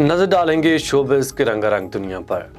नजर डालेंगे शोबिज़ की रंगारंग दुनिया पर।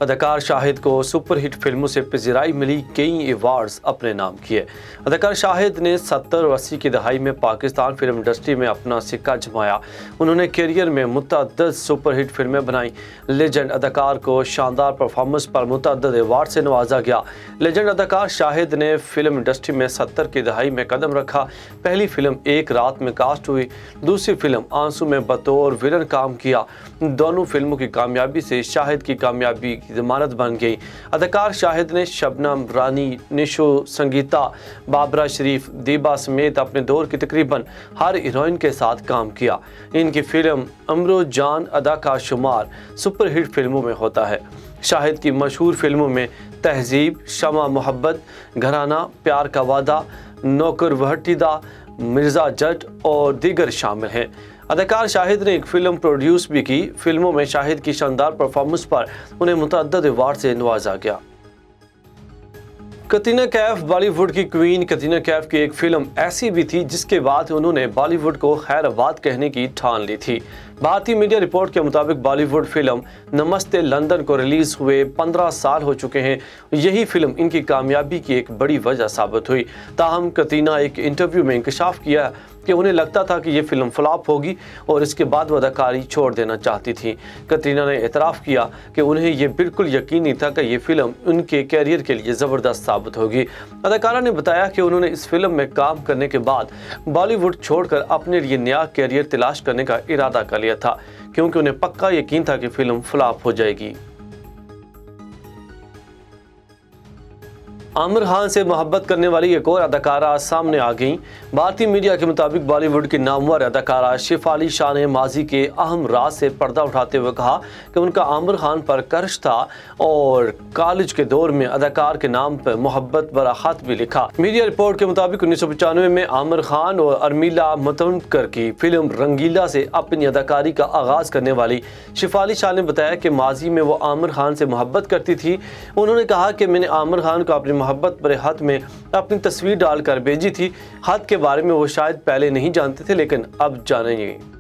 अदाकार शाहिद को सुपर हिट फिल्मों से पजीराई मिली, कई अवार्ड्स अपने नाम किए। अदाकार शाहिद ने 70 और 80 की दहाई में पाकिस्तान फिल्म इंडस्ट्री में अपना सिक्का जमाया। उन्होंने करियर में मुतअद्दिद सुपर हिट फिल्में बनाई। लेजेंड अदाकार को शानदार परफॉर्मेंस पर मुतअद्दिद अवार्ड से नवाजा गया। लेजेंड अदाकार शाहिद ने फिल्म इंडस्ट्री में 70 की दहाई में कदम रखा। पहली फिल्म एक रात में कास्ट हुई, दूसरी फिल्म आंसू में बतौर विलन काम किया। दोनों फिल्मों की कामयाबी से शाहिद की कामयाबी की ज़मानत बन गई। अदाकार शाहिद ने शबनम, रानी, निशो, संगीता, बाबरा शरीफ, दीबा समेत अपने दौर की तकरीबन हर हीरोइन के साथ काम किया। इनकी फिल्म अमरो जान अदा का शुमार सुपर हिट फिल्मों में होता है। शाहिद की मशहूर फिल्मों में तहजीब, शमा मोहब्बत, घराना, प्यार का वादा, नौकर वहटीदा, मिर्ज़ा जट और दीगर शामिल हैं। अदाकार शाहिद ने एक फिल्म प्रोड्यूस भी की। फिल्मों में शाहिद की शानदार परफॉर्मेंस पर उन्हें मुतअद्दिद अवार्ड से नवाजा गया। कतरीना कैफ बॉलीवुड की क्वीन। कतरीना कैफ की एक फिल्म ऐसी भी थी जिसके बाद उन्होंने बॉलीवुड को खैराबाद कहने की ठान ली थी। भारतीय मीडिया रिपोर्ट के मुताबिक बॉलीवुड फिल्म नमस्ते लंदन को रिलीज हुए 15 साल हो चुके हैं। यही फिल्म इनकी कामयाबी की एक बड़ी वजह साबित हुई। ताहम कतरीना एक इंटरव्यू में इंकशाफ किया कि उन्हें लगता था कि ये फिल्म फ्लॉप होगी और इसके बाद वो अदाकारी छोड़ देना चाहती थी। कतरीना ने एतराफ़ किया कि उन्हें ये बिल्कुल यकीन नहीं था कि ये फिल्म उनके कैरियर के लिए ज़बरदस्त साबित होगी। अदाकारा ने बताया कि उन्होंने इस फिल्म में काम करने के बाद बॉलीवुड छोड़कर अपने लिए नया कैरियर तलाश करने का इरादा कर लिया था, क्योंकि उन्हें पक्का यकीन था कि फिल्म फ्लॉप हो जाएगी। आमिर खान से मोहब्बत करने वाली एक और अदाकारा सामने आ गई। भारतीय मीडिया के मुताबिक बॉलीवुड की नामवर अदाकारा शेफाली शाह ने माजी के अहम राज से पर्दा उठाते हुए कहा कि उनका आमिर खान पर क्रश था और कॉलेज के दौर में अदाकार के नाम पर मोहब्बत भरा खत भी लिखा। मीडिया रिपोर्ट के मुताबिक 1995 में आमिर खान और अर्मिला मतवक्कर की फिल्म रंगीला से अपनी अदाकारी का आगाज करने वाली शेफाली शाह ने बताया कि माजी में वो आमिर खान से मोहब्बत करती थी। उन्होंने कहा कि मैंने आमिर खान को अपनी मोहब्बत भरे खत में अपनी तस्वीर डालकर भेजी थी। खत के बारे में वो शायद पहले नहीं जानते थे, लेकिन अब जानेंगे।